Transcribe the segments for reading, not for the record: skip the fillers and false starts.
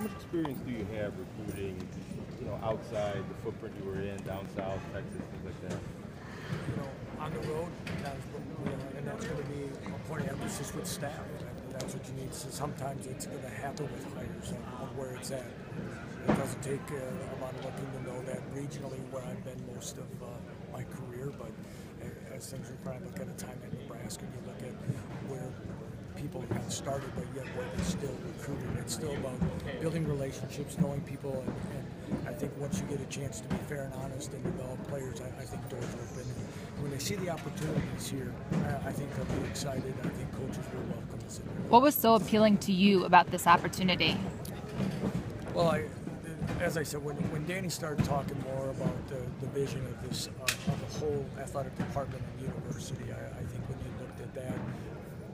much experience do you have recruiting, outside the footprint you were in, down south, Texas, things like that? On the road, and that's going to be a point of emphasis with staff. That's what you need. So sometimes it's going to happen with hires on where it's at. It doesn't take a lot of looking to know that regionally where I've been most of my career, but as things are trying to look at a time at Nebraska, you look at where people have got started, but yet where they're still recruiting. It's still about building relationships, knowing people, and I think once you get a chance to be fair and honest and develop players, I think doors open. And when they see the opportunities here, I think they'll be excited. I think coaches will welcome us. What was so appealing to you about this opportunity? Well, as I said, when Danny started talking more about the vision of this of the whole athletic department and university, I think when you looked at that,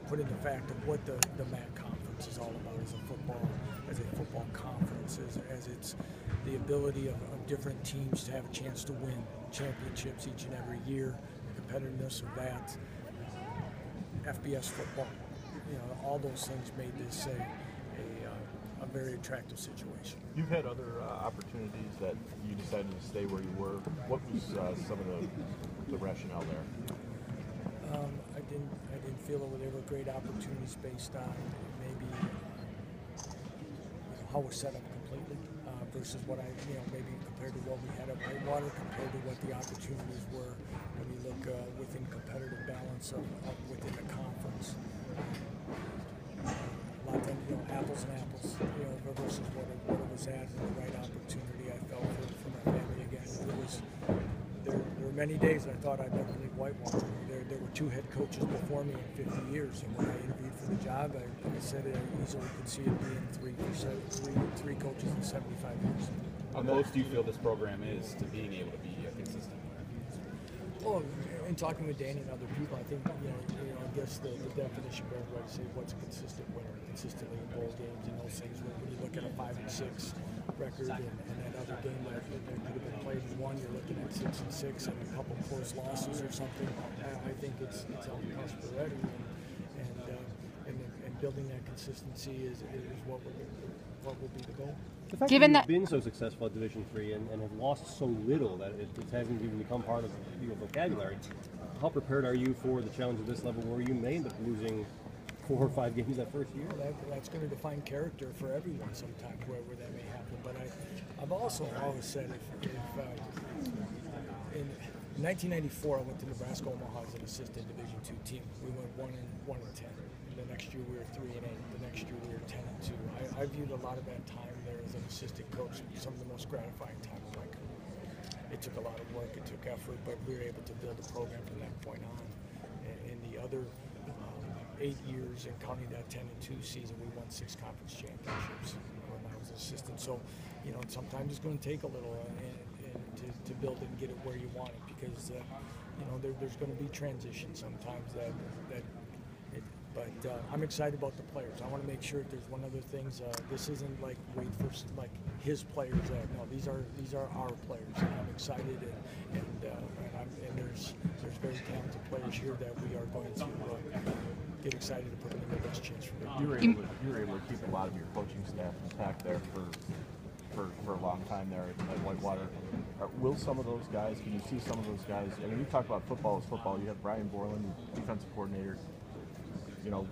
put in the fact of what the MAC conference is all about as a football conference, as it's the ability of different teams to have a chance to win championships each and every year, the competitiveness of that, FBS football, all those things made this a very attractive situation. You've had other opportunities that you decided to stay where you were. What was some of the rationale there? I didn't feel that there were great opportunities based on maybe how we're set up completely versus what maybe compared to what we had at Whitewater, compared to what the opportunities were when you look within competitive balance of within the conference. A lot of them, apples and apples, versus what it was at and the right opportunity I felt for my family again. There were many days I thought I'd never leave Whitewater. There were 2 head coaches before me in 50 years, and when I interviewed for the job, I said I easily could see it being three coaches in 75 years. How close do you feel this program is to being able to be consistent? Well, in talking with Danny and other people, I think I guess the definition goes right to say what's a consistent winner, consistently in bowl games and those things. When you look at a 5-6 record and that other game that could have been played in one, you're looking at 6-6 and a couple close losses or something. I think it's on the cusp already, and building that consistency is what will be the goal. The fact Given that that you've been so successful at Division III and have lost so little that it hasn't even become part of your vocabulary, how prepared are you for the challenge of this level where you may end up losing 4 or 5 games that first year? Well, that's going to define character for everyone sometimes, where that may happen. But I've also always said if in 1994 I went to Nebraska Omaha as an assistant Division II team. We went 1-10. The next year we were 3-8. The next year we were 10-2. I viewed a lot of that time there as an assistant coach some of the most gratifying time of my career. It took a lot of work, it took effort, but we were able to build a program from that point on. In the other 8 years, and counting that 10-2 season, we won 6 conference championships when I was an assistant. So, sometimes it's going to take a little to build and get it where you want it, because there's going to be transition sometimes but I'm excited about the players. I want to make sure there's one other thing. This isn't like wait for like his players. No, these are our players. And I'm excited, and there's very talented players here that we are going to get excited to put them in the best chance for them. You were able to keep a lot of your coaching staff intact there for a long time there at Whitewater. Will some of those guys? Can you see some of those guys? I mean, you talk about football as football. You have Brian Borland, defensive coordinator.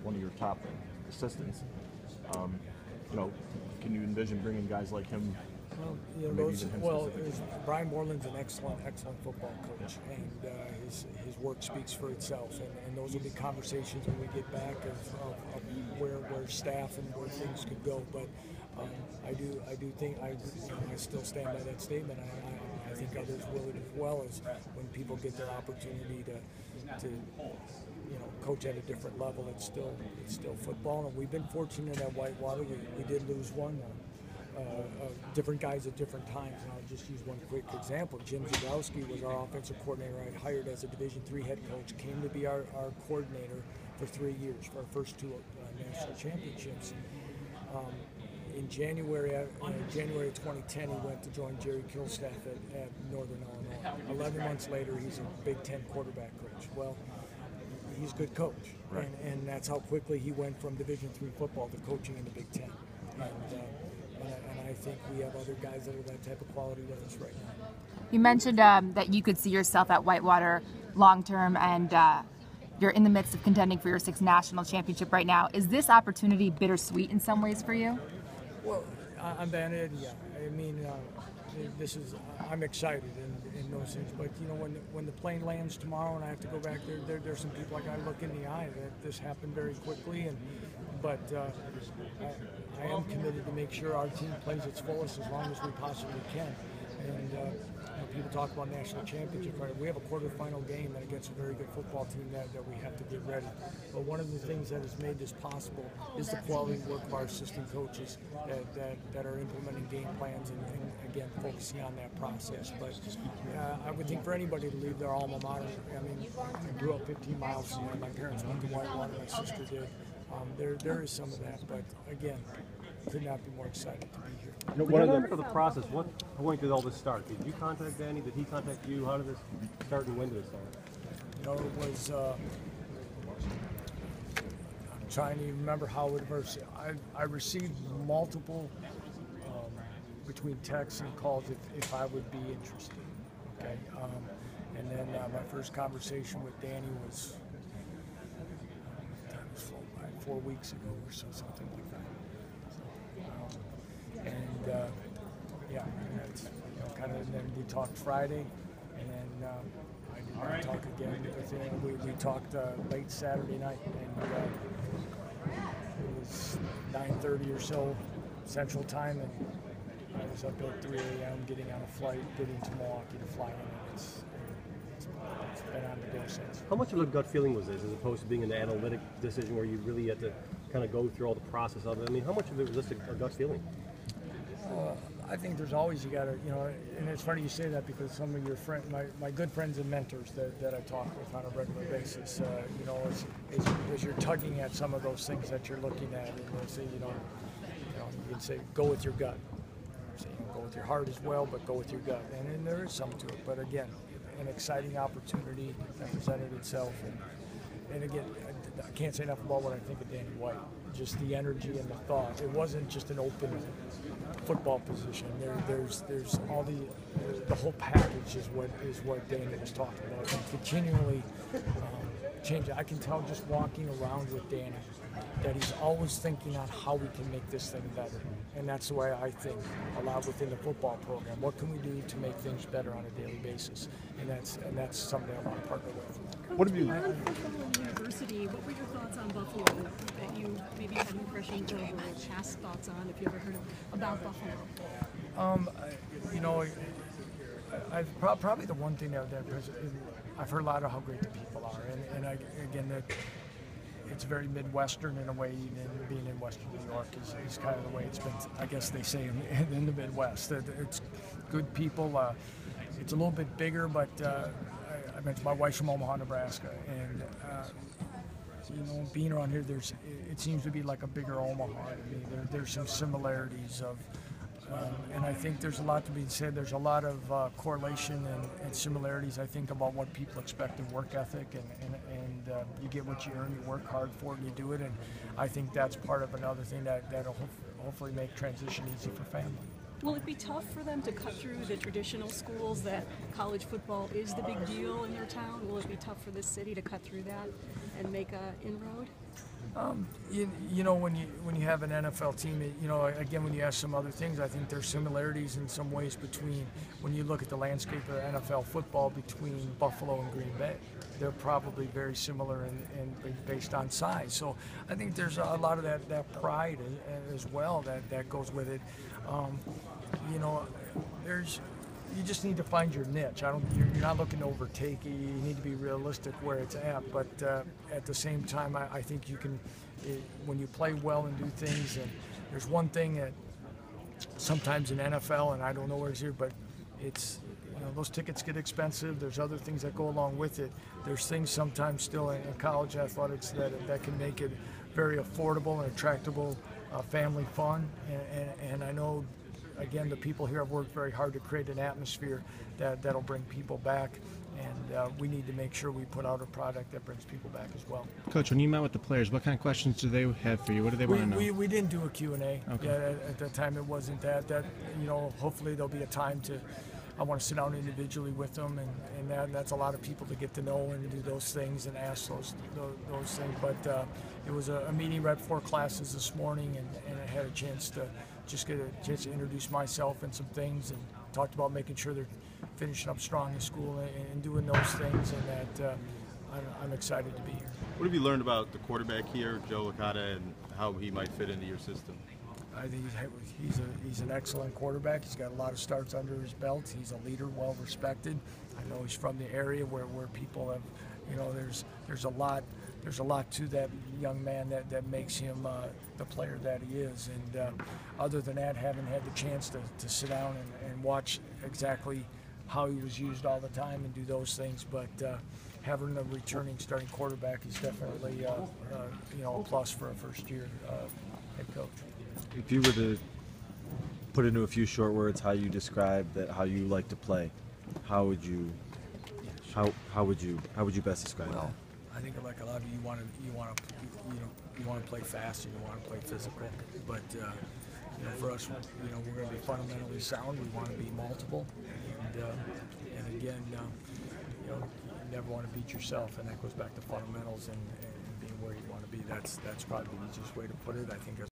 One of your top assistants. Can you envision bringing guys like him? Brian Borland's an excellent football coach, and his work speaks for itself. And those will be conversations when we get back of where staff and where things could go. But I do think I still stand by that statement. I think others will as well, as when people get their opportunity to coach at a different level. It's still football, and we've been fortunate at Whitewater. We did lose one. Different guys at different times, and I'll just use one quick example. Jim Zagowski was our offensive coordinator. I hired as a Division III head coach, came to be our coordinator for 3 years for our first 2 national championships. In January of 2010, he went to join Jerry Kilstaff at Northern Illinois. 11 months later, he's a Big Ten quarterback coach. Well, he's a good coach, right. and that's how quickly he went from Division III football to coaching in the Big Ten. And think we have other guys that are that type of quality with us right now. You mentioned that you could see yourself at Whitewater long term, and you're in the midst of contending for your 6th national championship right now. Is this opportunity bittersweet in some ways for you? Well, on that end, yeah. I mean, I'm excited in those things. But you know, when the plane lands tomorrow and I have to go back there's some people I got to look in the eye that this happened very quickly. But I am committed to make sure our team plays its fullest as long as we possibly can. And people talk about national championship, right? We have a quarterfinal game against a very good football team that we have to get ready. But one of the things that has made this possible is the quality work of our assistant coaches that are implementing game plans and again, focusing on that process. But I would think for anybody to leave their alma mater, I mean, I grew up 15 miles from here. My parents went to Whitewater, my sister did. There is some of that, but again, could not be more excited to be here. You know, one of the process, what point did all this start? Did you contact Danny? Did he contact you? How did this start and when did it start? You know, it was, I'm trying to remember how it was. I received multiple, between texts and calls if I would be interested, okay? And then my first conversation with Danny was, time was flown by, 4 weeks ago or so, something like that. Yeah, and that's kind of. And then we talked Friday, and then I did not talk again with him. We talked late Saturday night, and it was 9:30 or so Central Time, and I was up at 3 a.m. getting on a flight, getting to Milwaukee to fly in, and it's been on the go since. How much of a gut feeling was this, as opposed to being an analytic decision where you really had to kind of go through all the process of it? I mean, how much of it was just a gut feeling? I think there's always, you gotta, and it's funny you say that because some of your friends, my good friends and mentors that I talk with on a regular basis, as you're tugging at some of those things that you're looking at, and they say, you can say, go with your gut. Say, go with your heart as well, but go with your gut. And there is some to it, but again, an exciting opportunity that presented itself. And again, I can't say enough about what I think of Danny White. Just the energy and the thought. It wasn't just an open football position. There's all the whole package is what Danny was talking about. And continually change it. I can tell just walking around with Danny that he's always thinking on how we can make this thing better. And that's the way I think a lot within the football program. What can we do to make things better on a daily basis? And that's something I want to partner with. What have you learned from football in university? What were your thoughts on Buffalo that you maybe had impressions of or past thoughts on, if you ever heard about Buffalo? Probably the one thing that I've heard a lot of how great the people are, and again that it's very Midwestern in a way. Even being in Western New York is kind of the way it's been. I guess they say in the Midwest. It's good people. It's a little bit bigger, but I mentioned my wife's from Omaha, Nebraska, and being around here, it seems to be like a bigger Omaha to me. There's some similarities of. And I think there's a lot to be said. There's a lot of correlation and similarities, I think, about what people expect in work ethic, and you get what you earn, you work hard for it, and you do it. And I think that's part of another thing that'll hopefully make transition easy for family. Will it be tough for them to cut through the traditional schools that college football is the big deal in their town? Will it be tough for this city to cut through that and make an inroad? When you have an NFL team, again, when you ask some other things, I think there's similarities in some ways between, when you look at the landscape of NFL football between Buffalo and Green Bay. They're probably very similar and based on size. So I think there's a lot of that pride as well that goes with it. You just need to find your niche. You're not looking to overtake it. You need to be realistic where it's at. But at the same time, I think you can, when you play well and do things. And there's one thing that sometimes in NFL, and I don't know where it's here, but it's those tickets get expensive. There's other things that go along with it. There's things sometimes still in college athletics that can make it very affordable and attractable, family fun. And I know again, the people here have worked very hard to create an atmosphere that'll bring people back, and we need to make sure we put out a product that brings people back as well. Coach, when you met with the players, what kind of questions do they have for you? What do they want to know? We didn't do a Q&A. Okay. Yeah, at that time it wasn't that. Hopefully there'll be a time to. I want to sit down individually with them, and that's a lot of people to get to know and do those things and ask those things. But it was a meeting right before classes this morning, and I had a chance to just get a chance to introduce myself and some things, and talked about making sure they're finishing up strong in school and doing those things, and that I'm excited to be here. What have you learned about the quarterback here, Joe Licata, and how he might fit into your system? I think he's an excellent quarterback. He's got a lot of starts under his belt. He's a leader, well respected. I know he's from the area where people have, there's a lot to that young man that makes him the player that he is. And other than that, haven't had the chance to sit down and watch exactly how he was used all the time and do those things. But having a returning starting quarterback is definitely a plus for a first-year head coach. If you were to put into a few short words how you describe how you like to play, how would you best describe that? I think like a lot of you want to play fast and you want to play physical, but for us, we're going to be fundamentally sound. We want to be multiple, and again, you never want to beat yourself, and that goes back to fundamentals and being where you want to be. That's probably the easiest way to put it. I think.